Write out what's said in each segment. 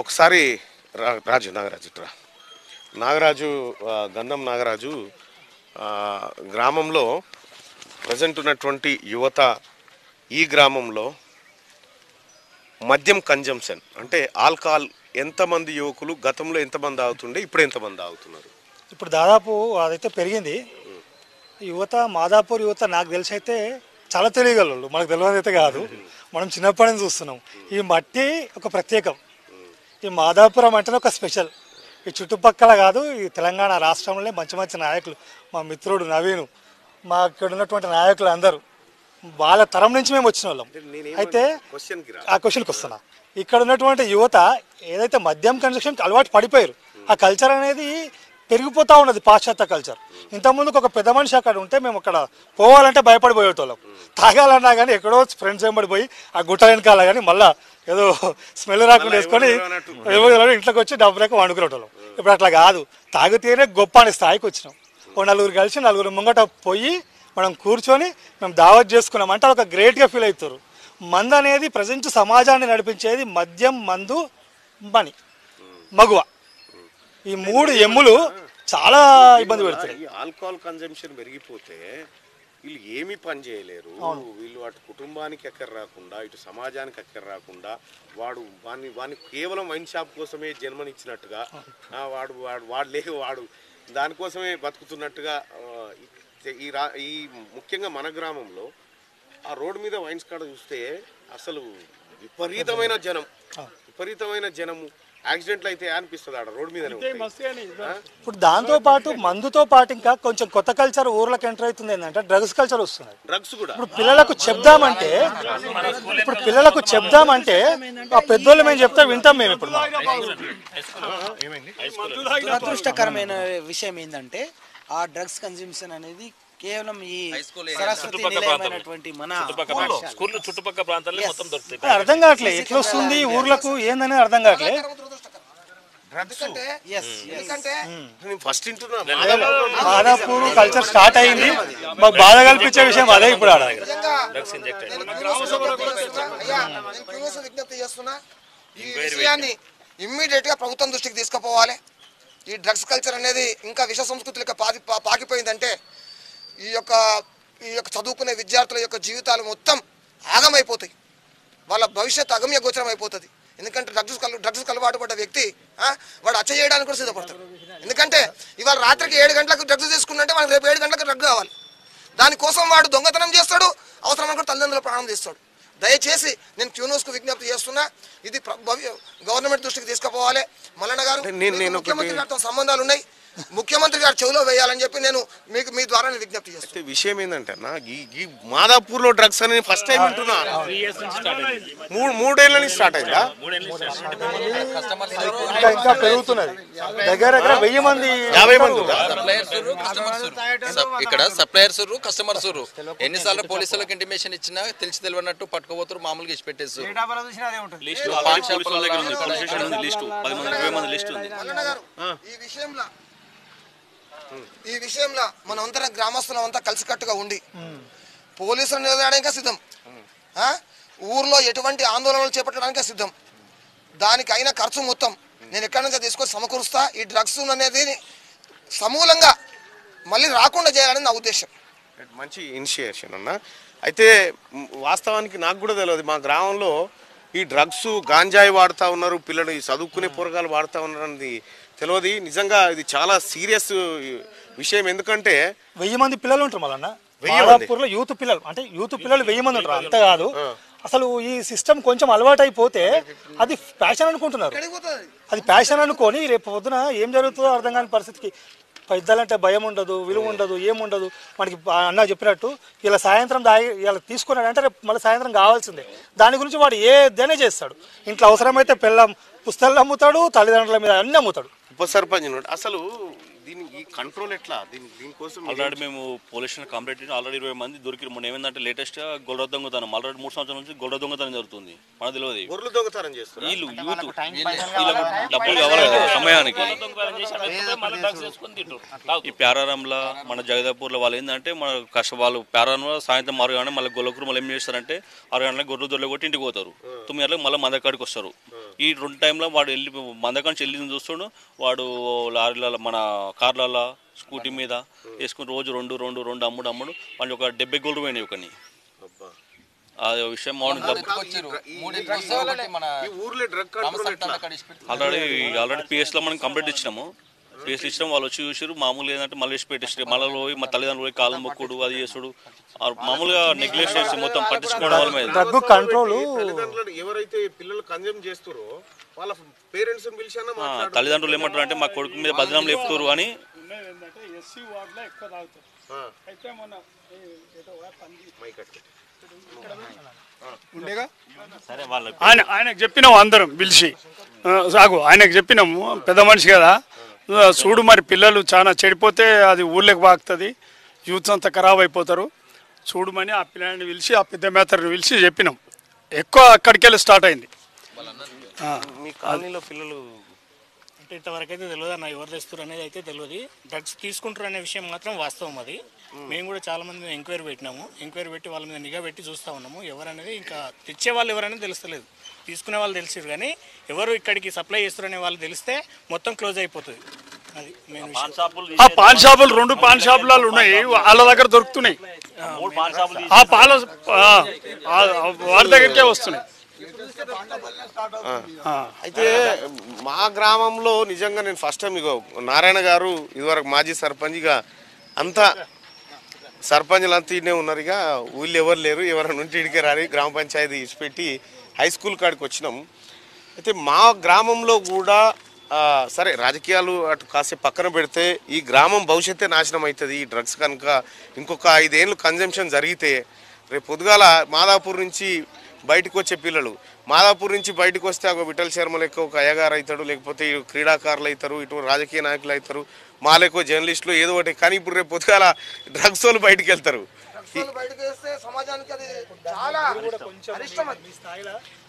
ఒకసారి నాగరాజు ఇట్రా. నాగరాజు గంధం నాగరాజు గ్రామంలో ప్రజెంట్ ఉన్నటువంటి యువత ఈ గ్రామంలో మద్యం కన్జంప్షన్ అంటే ఆల్కహాల్ ఎంతమంది యువకులు గతంలో ఎంతమంది తాగుతుండే ఇప్పుడు ఎంతమంది తాగుతున్నారు? ఇప్పుడు దాదాపు అదైతే పెరిగింది. యువత మాదాపూర్ యువత నాకు తెలిసి అయితే చాలా తెలియగలరు, మనకు తెలియదు అయితే కాదు, మనం చిన్నప్పటి నుంచి చూస్తున్నాం. ఈ మట్టి ఒక ప్రత్యేకం, ఈ మాదాపురం అంటేనే ఒక స్పెషల్. ఈ చుట్టుపక్కల కాదు, ఈ తెలంగాణ రాష్ట్రంలో మంచి మంచి నాయకులు, మా మిత్రుడు నవీను, మా ఇక్కడ ఉన్నటువంటి నాయకులు అందరూ వాళ్ళ తరం నుంచి మేము వచ్చిన వాళ్ళం. అయితే ఆ క్వశ్చన్కి వస్తున్నా, ఇక్కడ ఉన్నటువంటి యువత ఏదైతే మద్యం కన్సంప్షన్కి అలవాటు పడిపోయారు, ఆ కల్చర్ అనేది పెరిగిపోతూ ఉన్నది, పాశ్చాత్య కల్చర్. ఇంతకుముందుకు ఒక పెద్ద మనిషి అక్కడ ఉంటే మేము అక్కడ పోవాలంటే భయపడిపోయేటోళ్ళం, తాగాలన్నా కానీ ఎక్కడో ఫ్రెండ్స్ వెంబడిపోయి ఆ గుట్ట వెనకాల కానీ మళ్ళీ ఏదో స్మెల్ రాకుండా వేసుకొని ఇంట్లోకి వచ్చి డబ్బులేక వండుకునేటోళ్ళం. ఇప్పుడు అట్లా కాదు, తాగితేనే గొప్ప అనే స్థాయికి వచ్చినాం. ఓ నలుగురు కలిసి నలుగురు ముంగట పోయి మనం కూర్చొని మేము దావత్ చేసుకున్నాం అంటే ఒక గ్రేట్గా ఫీల్ అవుతారు. మందు అనేది ప్రజెంట్ సమాజాన్ని నడిపించేది మద్యం, మందు, మని, మగువ, ఈ మూడు ఎమ్ములు చాలా ఇబ్బంది పెడతాయి. ఆల్కహాల్ కన్జంప్షన్ పెరిగిపోతే వీళ్ళు ఏమీ పని చేయలేరు. వీళ్ళు అటు కుటుంబానికి ఎక్కర రాకుండా ఇటు సమాజానికి ఎక్కర రాకుండా వాడిని కేవలం వైన్ షాప్ కోసమే జన్మనిచ్చినట్టుగా వాడు దానికోసమే బతుకుతున్నట్టుగా ఈ ముఖ్యంగా మన గ్రామంలో ఆ రోడ్డు మీద వైన్స్ కాడ చూస్తే అసలు విపరీతమైన జనము. యాక్సిడెంట్లు అయితే అనిపిస్తుంది ఆడ రోడ్ మీద. ఇప్పుడు దాంతో పాటు మందుతో పాటు ఇంకా కొంచెం కొత్త కల్చర్ ఊర్లోకి ఎంటర్ అవుతుంది ఏంటంటే డ్రగ్స్ కల్చర్ వస్తుంది. డ్రగ్స్ కూడా ఇప్పుడు పిల్లలకు చెప్దామంటే ఆ పెద్దోళ్ళు మేము చెప్తే వింటాం మేము. ఇప్పుడు దురదృష్టకరమైన విషయం ఏంటంటే ఆ డ్రగ్స్ కన్జ్యూమ్షన్ అనేది కేవలం ఈ సరస్వతి నిలయమైనటువంటి మన చుట్టుపక్కల ప్రాంతాల్లో మొత్తం దొరుకుతాయి. అర్థం కావట్లేదు ఎట్లా వస్తుంది ఊర్లకు ఏందనేది అర్థం కావట్లేదు. మాదాపూర్ కల్చర్ స్టార్ట్ అయింది, మాకు బాధ కల్పించే విషయం అదే. ఇప్పుడు ఈ విషయాన్ని ఇమ్మీడియట్ గా ప్రభుత్వం దృష్టికి తీసుకుపోవాలి. ఈ డ్రగ్స్ కల్చర్ అనేది ఇంకా విష సంస్కృతులకు పాకిపోయిందంటే ఈ యొక్క చదువుకునే విద్యార్థుల యొక్క జీవితాలు మొత్తం ఆగమైపోతాయి, వాళ్ళ భవిష్యత్తు అగమ్య గోచరం అయిపోతుంది. ఎందుకంటే డ్రగ్స్ అలవాటు పడ్డ వ్యక్తి వాడు హత్య చేయడానికి కూడా సిద్ధపడతాడు. ఎందుకంటే ఇవాళ రాత్రికి 7 గంటలకు డ్రగ్స్ తీసుకున్నట్టే మనకు రేపు 7 గంటలకు డ్రగ్ కావాలి. దానికోసం వాడు దొంగతనం చేస్తాడు, అవసరమైన కూడా తల్లిదండ్రుల ప్రాణం తీస్తాడు. దయచేసి నేను క్యూన్యూస్కు విజ్ఞప్తి చేస్తున్నా, ఇది గవర్నమెంట్ దృష్టికి తీసుకుపోవాలి. మల్లన్న గారు, ముఖ్యమంత్రి గారితో సంబంధాలు ఉన్నాయి, ముఖ్యమంత్రి గారు చెవులో వేయాలని చెప్పి నేను మీకు మీ ద్వారా విజ్ఞప్తి చేస్తాను. విషయం ఏంటంటే ఈ మాదాపూర్ లో డ్రగ్స్ అనేది ఫస్ట్ టైం వింటున్నా. 3 ఏళ్ళ నుంచి స్టార్ట్ అయిందా? ఇంకా పెరుగుతున్నది. దగ్గర 1000 మంది 50 మంది ఇక్కడ సప్లయర్స్, కస్టమర్స్. ఎన్నిసార్లు పోలీసులకు ఇంటిమేషన్ ఇచ్చినా తెలిసి తెలియనట్టు పట్టుకోబోతున్నారు, మామూలుగా ఇచ్చి పెట్టేసి. ఈ విషయంలో మనం అందరం గ్రామస్తులం అంతా కలిసికట్టుగా ఉండి పోలీసులు నిలదడానికి సిద్ధం, ఊర్లో ఎటువంటి ఆందోళనలు చేపట్టడానికి సిద్ధం. దానికి అయిన ఖర్చు మొత్తం నేను ఎక్కడి నుంచి తీసుకొని సమకూరుస్తా. ఈ డ్రగ్స్ అనేది సమూలంగా మళ్ళీ రాకుండా చేయాలని నా ఉద్దేశం. మంచి ఇనిషియేషన్ అన్న. అయితే వాస్తవానికి నాకు కూడా తెలియదు, మా గ్రామంలో ఈ డ్రగ్స్ గాంజాయి వాడుతూ ఉన్నారు, పిల్లలు చదువుకునే పోరగాలు వాడుతూ ఉన్నారు అనేది తెలియదు. నిజంగా ఇది చాలా సీరియస్ విషయం. ఎందుకంటే 1000 మంది పిల్లలు ఉంటారు మళ్ళీ మాదాపూర్లో, యూత్ పిల్లలు 1000 మంది ఉంటారు. అంతే కాదు, అసలు ఈ సిస్టమ్ కొంచెం అలవాటు అయిపోతే అది ప్యాషన్ అనుకుంటున్నారు. అది ప్యాషన్ అనుకొని రేపు పొద్దున ఏం జరుగుతుందో అర్థం కాని పరిస్థితికి. పెద్దలంటే భయం ఉండదు, విలువ ఉండదు, ఏముండదు. మనకి అన్న చెప్పినట్టు ఇలా సాయంత్రం ఇలా తీసుకున్నాడంటే రేపు మళ్ళీ సాయంత్రం కావాల్సిందే. దాని గురించి వాడు ఏదైనా చేస్తాడు. ఇంట్లో అవసరమైతే పుస్తకాలు అమ్ముతాడు, తల్లిదండ్రుల మీద అన్నీ అమ్ముతాడు. ఉప సర్పంచ్ అసలు దీని ఈ కంట్రోల్ ఎట్లా దీనికోసం ఆల్రెడీ మేము పోలీస్ స్టేషన్ కంప్లైంట్ చేసి ఆల్రెడీ 20 మంది దొరికి మొన్న ఏమైందంటే లేటెస్ట్ గా గొర్రె దొంగతనం ఆల్రెడీ 3 సంవత్సరాల నుంచి గొర్రె దొంగతనం జరుగుతుంది మనకు తెలియదు. గొర్రెలు దొంగతనం చేస్తారు వీళ్ళు యూత్ వీళ్ళకు డబ్బులు కావాలి కదా సమయానికి. ఈ ప్యారారంలో మన జగదాపూర్లో వాళ్ళు ఏంటంటే మన వాళ్ళు ప్యారారంలో సాయంత్రం 6 గంటల మళ్ళీ గొల్లకూరు మళ్ళీ ఏం చేస్తారంటే 6 గంటలకు గొర్రెలు దొరలు కొట్టి ఇంటికి పోతారు. 9 గంటలకు మళ్ళీ మందకాడికి వస్తారు. ఈ 2 టైంలో వాడు వెళ్ళి మందకాడికి వెళ్ళి చూస్తాడు వాడు లారీల మన కార్లలో స్కూటీ మీద వేసుకుని రోజు 2 అమ్ముడు వాళ్ళు ఒక 70 గోల్డ్ పోయినాయి ఒకని. అదే విషయం ఆల్రెడీ పిఎస్లో మనం కంప్లైంట్ ఇచ్చినాము. పిఎస్లు ఇచ్చినాం వాళ్ళు వచ్చి చూసారు. మామూలుగా ఏంటంటే మళ్ళీ వేసి పెట్టేసి మళ్ళీ పోయి మా తల్లిదండ్రులు పోయి కాలు మొక్కుడు అది చేసుడు మామూలుగా నెగ్లెక్ట్ చేసి మొత్తం పట్టించుకోవడం వల్ల డ్రగ్ కంట్రోల్ ఎవరైతే పిల్లలు కన్జ్యూమ్ చేస్తారో వాళ్ళ పేరెంట్స్ తల్లిదండ్రులు ఏమంటారు అంటే మా కొడుకు మీద బదనాం లేపుతారు అని. ఆయనకు చెప్పినాము అందరం పిలిచి సాగు ఆయనకు చెప్పినాము పెద్ద మనిషి కదా చూడు మరి పిల్లలు చాలా చెడిపోతే అది ఊళ్ళకి వాగుతుంది యూత్ అంతా ఖరాబ్ అయిపోతారు చూడమని ఆ పిల్లని పిలిచి ఆ పెద్ద మేతర్ని పిలిచి చెప్పినాం. ఎక్కువ అక్కడికి వెళ్ళి స్టార్ట్ అయింది. మీ కాలనీలో పిల్లలు అంటే ఇంతవరకు అయితే తెలియదు అన్న ఎవరు తెస్తారు అనేది అయితే తెలియదు. డ్రగ్స్ తీసుకుంటారు అనే విషయం మాత్రం వాస్తవం. అది మేము కూడా చాలా మంది ఎంక్వైరీ పెట్టినాము. ఎంక్వైరీ పెట్టి వాళ్ళ మీద నిఘా పెట్టి చూస్తూ ఉన్నాము. ఎవరనేది ఇంకా తెచ్చే వాళ్ళు ఎవరనేది తెలుస్తలేదు. తీసుకునే వాళ్ళు తెలిసారు కానీ ఎవరు ఇక్కడికి సప్లై చేస్తారనే వాళ్ళు తెలిస్తే మొత్తం క్లోజ్ అయిపోతుంది. అది మేము ఆ పాన్ షాపులు 2 పాన్ షాపులు ఉన్నాయి వాళ్ళ దగ్గర దొరుకుతున్నాయి. ఆ పాల వారి దగ్గరికే వస్తున్నాయి. అయితే మా గ్రామంలో నిజంగా నేను ఫస్ట్ టైం ఇగో నారాయణ గారు ఇదివరకు మాజీ సర్పంచ్గా అంతా సర్పంచ్లు అంతా ఇన్నే ఉన్నారు. ఇక ఊళ్ళో ఎవరు లేరు ఎవరైనా ఉంటే ఇడికే రాని గ్రామ పంచాయతీ ఇచ్చిపెట్టి హై స్కూల్ కాడికి వచ్చినాం. అయితే మా గ్రామంలో కూడా సరే రాజకీయాలు అటు కాసేపు పక్కన పెడితే ఈ గ్రామం భవిష్యత్తే నాశనం అవుతుంది. ఈ డ్రగ్స్ కనుక ఇంకొక 5 ఏళ్ళు కన్జంప్షన్ జరిగితే రేపు పొద్దుగాల మాదాపూర్ నుంచి బయటకు వచ్చే పిల్లలు మాదాపూర్ నుంచి బయటకు వస్తే ఒక విఠల్ శర్మ లెక్క ఒక అయ్యగారు అవుతాడు, లేకపోతే క్రీడాకారులు అవుతారు, ఇటు రాజకీయ నాయకులు అవుతారు, మా లెక్క జర్నలిస్టులు ఏదో ఒకటి. కానీ ఇప్పుడు రేపు పొద్దుగాల డ్రగ్స్ వాళ్ళు బయటకు వెళ్తారు.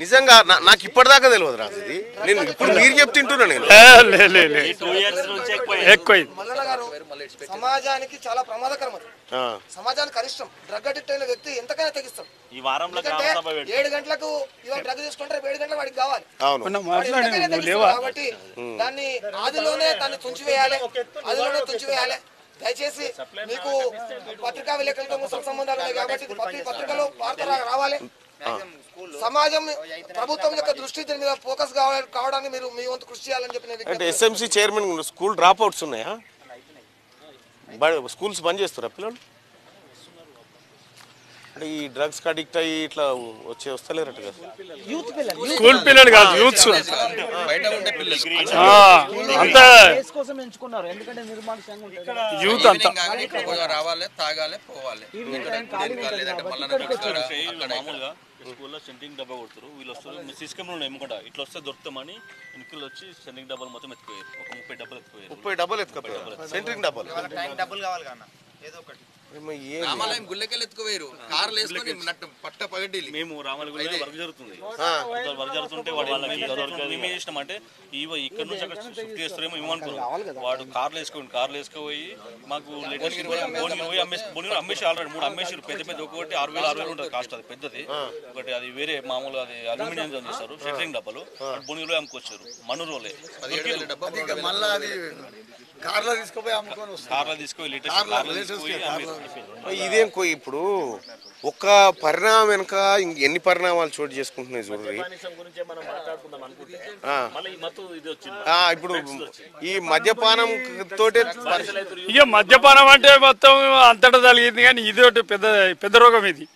నిజంగా నాకు ఇప్పటిదాకా తెలియదు రాజు ఇది. నేను ఇప్పుడు మీరు చెప్తుంటున్నా నేను సమాజానికి చాలా ప్రమాదకరం. సమాజానికి అరిష్టం. డ్రగ్ అడిక్ట్ అయిన వ్యక్తి ఎంతకైనా తెగిస్తాం. 7 గంటలకు ఇవాళ డ్రగ్ తీసుకుంటే 7 గంటలకు వాడికి కావాలి కాబట్టి దాన్ని ఆదిలోనే దాన్ని తుంచివేయాలి. దయచేసి మీకు పత్రికా విలేకరులతో సంబంధాలు ఉన్నాయి కాబట్టి పత్రికలో వార్త రావాలి. సమాజం ప్రభుత్వం యొక్క దృష్టి దీని మీద ఫోకస్ కావడానికి మీరు మీ వంతు కృషి చేయాలని చెప్పి. అంటే SMC chairman school drop outs ఉన్నాయా? స్కూల్స్ బంద్ చేస్తారా పిల్లలు? అంటే ఈ డ్రగ్స్ అడిక్ట్ అయ్యి ఇట్లా వస్తలేరట కదా. స్కూల్ పిల్లలు కాదు యూత్ అంతా యూత్ అంతా రావాలి తాగాలి పోవాలి. మామూలుగా స్కూల్లో సెంటింగ్ డబ్బా కొడుతారు వీళ్ళు వస్తారు. సీసీ కెమెరాలు ఎమ్ముకుంటా ఇట్లా వస్తే దొరుకుతామని వెనకలు వచ్చి సెంటింగ్ డబ్బాలు మొత్తం ఎత్తుకోయారు. ఒక 30 డబ్బాలు ఎత్తుకోయారు. 30 డబ్బాలు ఎత్తుకోయారు. సెంటింగ్ డబ్బాలు కావాలి కన్నా ఏదో ఒకటి. రామాలయం గుళ్ళకెళ్ళి ఎత్తుకోవేరు కార్లు వేసుకొని పట్ట పగటి మేము రామాలయం వర్క్ జరుగుతుంది. వర్క్ జరుగుతుంటే వాడు మేము చేసినాం అంటే ఇక్కడ నుంచి అక్కడ షిఫ్ట్ చేస్తారేమో ఏమనుకున్నాం. వాడు కార్లు వేసుకోపోయి మాకు లేటెస్ట్ పోయి అమ్మేసి ఆల్రెడీ 3 అమ్మేసారు. పెద్ద ఒకటి 6,000 ఉంటుంది కాస్ట్. అది పెద్దది ఒకటి. అది వేరే మామూలు అది అల్యూమినియం చేస్తారు. షెట్రింగ్ డబ్బాలు బొనిలో అమ్ముకొచ్చారు. మనూరులే కార్లో తీసుకుపోయి లేటెస్ట్ ఇదేం ఇప్పుడు ఒక్క పరిణామం వెనక ఎన్ని పరిణామాలు చోటు చేసుకుంటున్నాయి చూడండి. ఇప్పుడు ఈ మద్యపానం తోటే ఇక మద్యపానం అంటే మొత్తం అంతటా జరిగింది కానీ ఇది ఒకటి పెద్ద రోగం. ఇది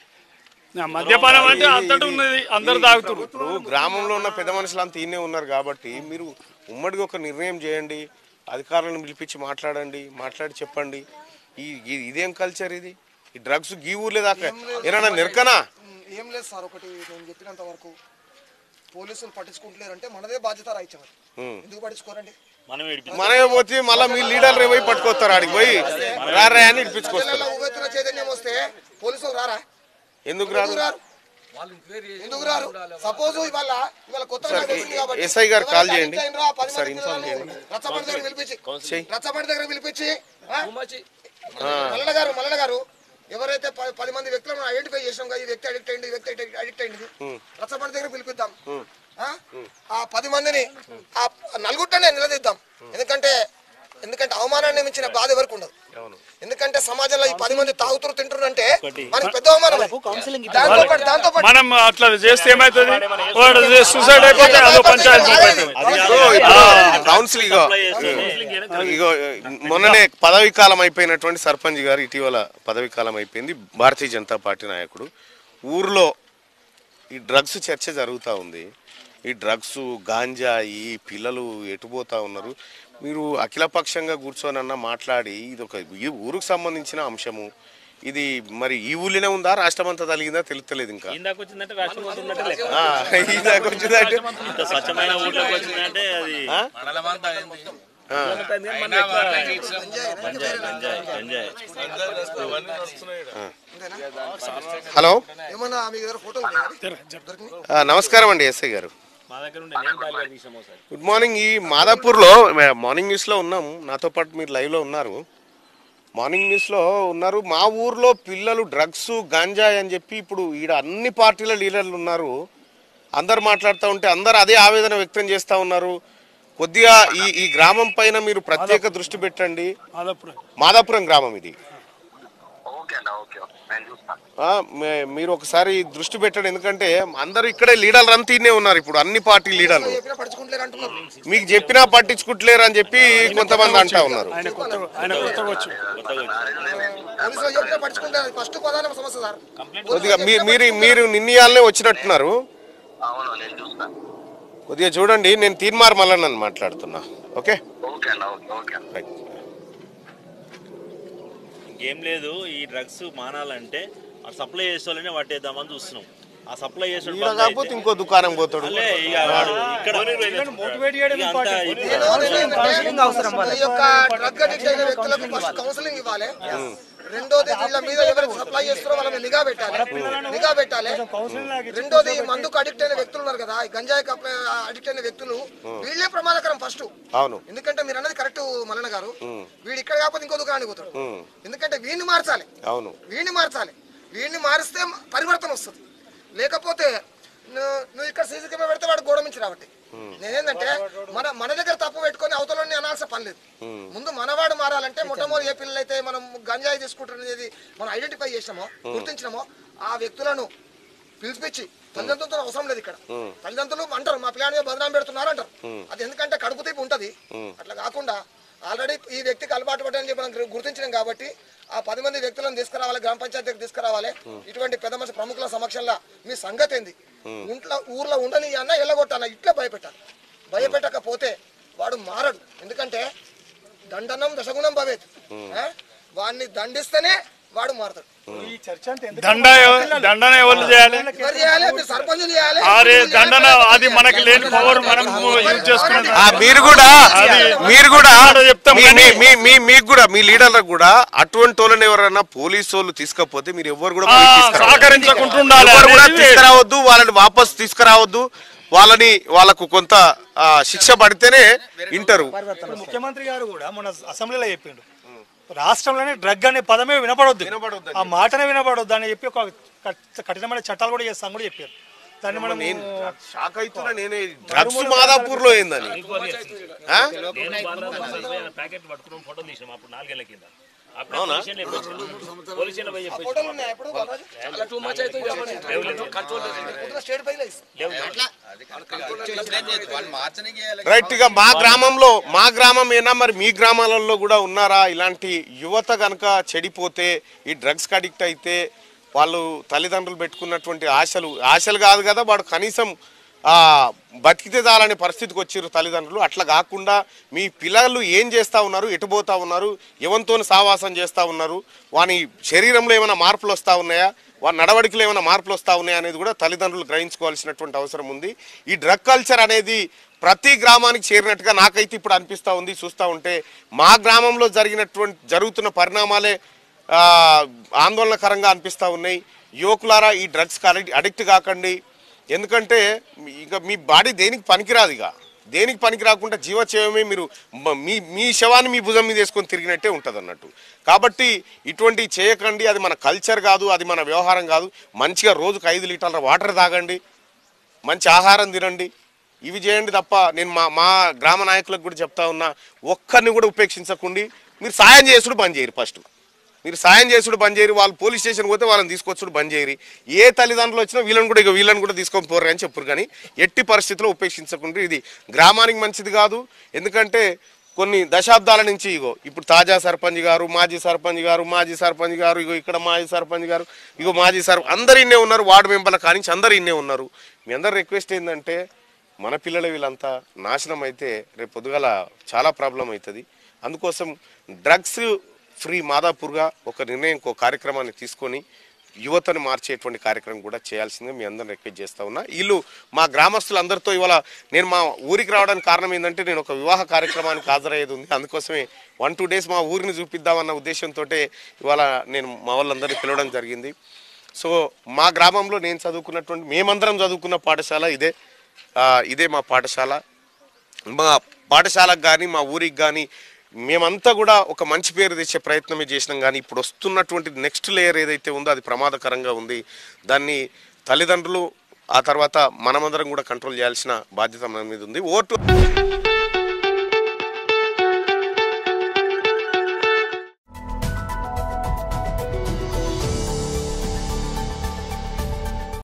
మద్యపానం అంటే అంతటా ఉన్నది అందరు తాగుతారు. ఇప్పుడు గ్రామంలో ఉన్న పెద్ద మనుషులు అంతా ఈయనే ఉన్నారు కాబట్టి మీరు ఉమ్మడిగా ఒక నిర్ణయం చేయండి. అధికారులను పిలిపించి మాట్లాడి చెప్పండి. ఇదేం కల్చర్ ఇది? ఈ డ్రగ్స్ గీ ఊర్లే దాకా ఏమన్నా నిరకనా? ఏం లేదు సార్. ఒకటి నేను చెప్పినంత వరకు పోలీసులు పట్టించుకుంటలేరంటే మనదే బాధ్యత రాయించాలి. ఎందుకు పట్టించుకోరండి? మనమే పోతే మళ్ళీ మీ లీడర్లు పోయి పట్టుకొస్తారు ఆడికి పోయి రారా అని ఇడిపించుకొస్తారు. చైతన్యం వస్తే పోలీసులు రారా? ఎందుకు రారు? ఎందుకు రారు? సపోజ్ ఇవాళ కొత్తగా ఎస్ఐ గారు కాల్ చేయండి సార్, ఇన్ఫార్మ్ చేయండి. రచ్చబండి దగ్గర పిలిపించి మల్లన్న గారు ఎవరైతే 10 మంది వ్యక్తులను ఐడెంటిఫై చేసాం, ఈ వ్యక్తి అడిక్ట్ అయింది, ఈ వ్యక్తి అడిక్ట్ అయింది, రచ్చబండి దగ్గర పిలిపిద్దాం. ఆ 10 మందిని ఆ నలుగురినే నిలదీద్దాం. ఎందుకంటే అవమానాన్ని మించిన బాధ ఎవరికి ఉండదు. ఎందుకంటే సమాజంలో ఈ 10 మంది తాగుతురు తింటున్నారు అంటే మనకి పెద్ద అవమానం. దాంతో మనం అట్లా చేస్తే ఏమైతుంది? సూసైడ్ అయిపోతే అదో పంచాయతీ. కౌన్సిల్ ఇగో మొన్ననే పదవీ కాలం అయిపోయినటువంటి సర్పంచ్ గారు ఇటీవల పదవీ కాలం అయిపోయింది. భారతీయ జనతా పార్టీ నాయకుడు. ఊర్లో ఈ డ్రగ్స్ చర్చ జరుగుతూ ఉంది. ఈ డ్రగ్స్ గాంజా ఈ పిల్లలు ఎటుపోతా ఉన్నారు. మీరు అఖిలపక్షంగా కూర్చోనన్నా మాట్లాడి ఇది ఒక ఈ ఊరుకు సంబంధించిన అంశము, ఇది మరి ఈ ఊళ్ళోనే ఉందా రాష్ట్రం అంతా తగిలిందా తెలుస్తలేదు. ఇంకా హలో నమస్కారం అండి ఎస్ఐ గారు. Good morning. ఈ మాదాపూర్లో మార్నింగ్ న్యూస్లో ఉన్నాము, నాతో పాటు మీరు లైవ్లో ఉన్నారు, మార్నింగ్ న్యూస్లో ఉన్నారు. మా ఊర్లో పిల్లలు డ్రగ్స్ గాంజాయి అని చెప్పి ఇప్పుడు ఈడ అన్ని పార్టీల లీడర్లు ఉన్నారు, అందరు మాట్లాడుతూ ఉంటే అందరు అదే ఆవేదన వ్యక్తం చేస్తూ ఉన్నారు. కొద్దిగా ఈ గ్రామం పైన మీరు ప్రత్యేక దృష్టి పెట్టండి. మాదాపురం గ్రామం ఇది. మీరు ఒకసారి దృష్టి పెట్టండి, ఎందుకంటే అందరూ ఇక్కడే లీడర్లు అంతా ఇన్నే ఉన్నారు. ఇప్పుడు అన్ని పార్టీ లీడర్లు మీకు చెప్పినా పట్టించుకుంటలేరు అని చెప్పి కొంతమంది అంటా ఉన్నారు. కొద్దిగా మీరు నిన్నయాలనే వచ్చినట్టున్నారు. కొద్దిగా చూడండి, నేను తీన్మార్ మల్లన్న మాట్లాడుతున్నా. ఓకే ఇంకేం లేదు. ఈ డ్రగ్స్ మానాలంటే సప్లై చేసే వాళ్ళనే పట్టేద్దామని చూస్తున్నాం. ఆ సప్లై చేసే కాకపోతే ఇంకో దుకాణం పోతాడు. రెండోది వీళ్ళ మీద ఎవరికి సప్లై చేస్తారో వాళ్ళ మీద నిఘా పెట్టాలి. రెండోది మందుకు అడిక్ట్ అయిన వ్యక్తులు ఉన్నారు కదా, గంజాయికి అడిక్ట్ అయిన వ్యక్తులు, వీళ్ళే ప్రమాదకరం ఫస్ట్. ఎందుకంటే మీరు అన్నది కరెక్ట్ మల్లన్న గారు, వీడు ఇక్కడ కాకపోతే ఇంకో దుకాణానికి పోతాడు. ఎందుకంటే వీడిని మార్చాలి, వీడిని మారిస్తే పరివర్తన వస్తుంది. లేకపోతే నువ్వు ఇక్కడ సీసీ కెమెరా పెడితే వాడు గోడ మించి రాబట్టి నేనేంటంటే మన దగ్గర తప్పు పెట్టుకొని అవతలని అనాల్సిన పని లేదు. ముందు మనవాడు మారాలంటే మొట్టమొదటి ఏ పిల్లలు అయితే మనం గంజాయి తీసుకుంటున్నది మనం ఐడెంటిఫై చేసినామో, గుర్తించినామో, ఆ వ్యక్తులను పిలిపించి, తల్లిదండ్రులతో అవసరం లేదు. ఇక్కడ తల్లిదండ్రులు అంటారు మా పిల్లాని బదనాం పెడుతున్నారు అంటారు. అది ఎందుకంటే కడుపు తీపి ఉంటది. అట్లా కాకుండా ఆల్రెడీ ఈ వ్యక్తికి అలవాటు పడని చెప్పి మనం గుర్తించినాం కాబట్టి ఆ 10 మంది వ్యక్తులను తీసుకురావాలి, గ్రామ పంచాయతీ దగ్గర తీసుకురావాలి. ఇటువంటి పెద్ద మనిషి ప్రముఖుల సమక్షంలో మీ సంగతి ఏంది, ఊర్లో ఉండని అన్న ఎల్లగొట్టాన ఇట్లా భయపెట్టకపోతే వాడు మారడు. ఎందుకంటే దండనం దశగుణం భవేత్, వాడిని దండిస్తేనే వాడు మారతాడు. దండన ఎవరు చేయాలి? దండన అది మనకి లేని పవర్ మనం యూజ్ చేసుకున్నాం. మీరు కూడా మీకు కూడా మీ లీడర్లకు కూడా అటువంటి వాళ్ళని ఎవరైనా పోలీసు వాళ్ళు తీసుకపోతే మీరు ఎవరు కూడా తీసుకురావద్దు, వాళ్ళని వాపస్ తీసుకురావద్దు. వాళ్ళకు కొంత శిక్ష పడితేనే వింటారు. ముఖ్యమంత్రి గారు కూడా మన అసెంబ్లీలో చెప్పిండు, రాష్ట్రంలోనే డ్రగ్ అనే పదమే వినపడొద్దు, ఆ మాటనే వినపడొద్దు అని చెప్పి ఒక కఠినమైన చట్టాలు కూడా చేస్తాం కూడా చెప్పారు. దాన్ని మనం షాక్ అవుతున్నా నేనే. డ్రగ్స్ మాదాపూర్ లో ఏందని ప్యాకెట్ పట్టుకుని ఫోటో తీసాం అప్పుడు 4 ఏళ్ల కింద. రైట్ గా మా గ్రామమేనా మరి మీ గ్రామాలలో కూడా ఉన్నారా ఇలాంటి యువత గనక చెడిపోతే, ఈ డ్రగ్స్ కి అడిక్ట్ అయితే వాళ్ళు తల్లిదండ్రులు పెట్టుకున్నటువంటి ఆశలు కాదు కదా, వాడు కనీసం బతికితే చాలనే పరిస్థితికి వచ్చారు తల్లిదండ్రులు. అట్లా కాకుండా మీ పిల్లలు ఏం చేస్తూ ఉన్నారు, ఎటుపోతూ ఉన్నారు, ఎవరితో సావాసం చేస్తూ ఉన్నారు, వాని శరీరంలో ఏమైనా మార్పులు వస్తూ ఉన్నాయా, వారి నడవడికలు ఏమైనా మార్పులు వస్తూ ఉన్నాయి అనేది కూడా తల్లిదండ్రులు గ్రహించుకోవాల్సినటువంటి అవసరం ఉంది. ఈ డ్రగ్ కల్చర్ అనేది ప్రతి గ్రామానికి చేరినట్టుగా నాకైతే ఇప్పుడు అనిపిస్తూ ఉంది. చూస్తూ ఉంటే మా గ్రామంలో జరుగుతున్న పరిణామాలే ఆందోళనకరంగా అనిపిస్తూ ఉన్నాయి. యువకులారా, ఈ డ్రగ్స్కి అడిక్ట్ కాకండి. ఎందుకంటే ఇక మీ బాడీ దేనికి పనికిరాదు. ఇక దేనికి పనికి రాకుండా జీవచేవమే మీరు మీ శవాన్ని మీ భుజం మీద వేసుకొని తిరిగినట్టే ఉంటుంది అన్నట్టు. కాబట్టి ఇటువంటి చేయకండి. అది మన కల్చర్ కాదు, అది మన వ్యవహారం కాదు. మంచిగా రోజుకు 5 లీటర్ల వాటర్ తాగండి, మంచి ఆహారం తినండి, ఇవి చేయండి తప్ప నేను మా గ్రామ నాయకులకు కూడా చెప్తా ఉన్నా, ఒక్కరిని కూడా ఉపేక్షించకండి. మీరు సాయం చేసుడు బంద్ చేయరు. ఫస్ట్ మీరు సాయం చేసుడు బంద్ చేయరు. వాళ్ళు పోలీస్ స్టేషన్ పోతే వాళ్ళని తీసుకొచ్చుడు బంద్ చేయరు. ఏ తల్లిదండ్రులు వచ్చినా వీళ్ళని కూడా తీసుకొని పోరు అని చెప్పారు. కానీ ఎట్టి పరిస్థితుల్లో ఉపేక్షించకుండా. ఇది గ్రామానికి మంచిది కాదు. ఎందుకంటే కొన్ని దశాబ్దాల నుంచి ఇప్పుడు తాజా సర్పంచ్ గారు, మాజీ సర్పంచ్ గారు, ఇక్కడ మాజీ సర్పంచ్ గారు, మాజీ అందరు ఇన్నే ఉన్నారు. వార్డు మెంబర్ల కానించి అందరు ఇన్నే ఉన్నారు. మీ అందరు రిక్వెస్ట్ ఏంటంటే మన పిల్లలు వీళ్ళంతా నాశనం అయితే రేపు పొద్దుగాల చాలా ప్రాబ్లం అవుతుంది. అందుకోసం డ్రగ్స్ ఫ్రీ మాదాపూర్గా ఒక నిర్ణయం, కార్యక్రమాన్ని తీసుకొని యువతను మార్చేటువంటి కార్యక్రమం కూడా చేయాల్సిందిగా మీ అందరిని రిక్వెస్ట్ చేస్తూ ఉన్నా. వీళ్ళు మా గ్రామస్తులందరితో ఇవాళ నేను మా ఊరికి రావడానికి కారణం ఏంటంటే నేను ఒక వివాహ కార్యక్రమానికి హాజరయ్యేది ఉంది. అందుకోసమే 1-2 డేస్ మా ఊరిని చూపిద్దామన్న ఉద్దేశంతో ఇవాళ నేను మా వాళ్ళందరినీ పిలవడం జరిగింది. సో మా గ్రామంలో నేను చదువుకున్నటువంటి, మేమందరం చదువుకున్న పాఠశాల ఇదే మా పాఠశాల. మా పాఠశాలకు కానీ మా ఊరికి కానీ మేమంతా కూడా ఒక మంచి పేరు తెచ్చే ప్రయత్నమే చేసినాం. కానీ ఇప్పుడు వస్తున్నటువంటి నెక్స్ట్ లేయర్ ఏదైతే ఉందో అది ప్రమాదకరంగా ఉంది. దాన్ని తల్లిదండ్రులు ఆ తర్వాత మనమందరం కూడా కంట్రోల్ చేయాల్సిన బాధ్యత మన మీద ఉంది. ఓటు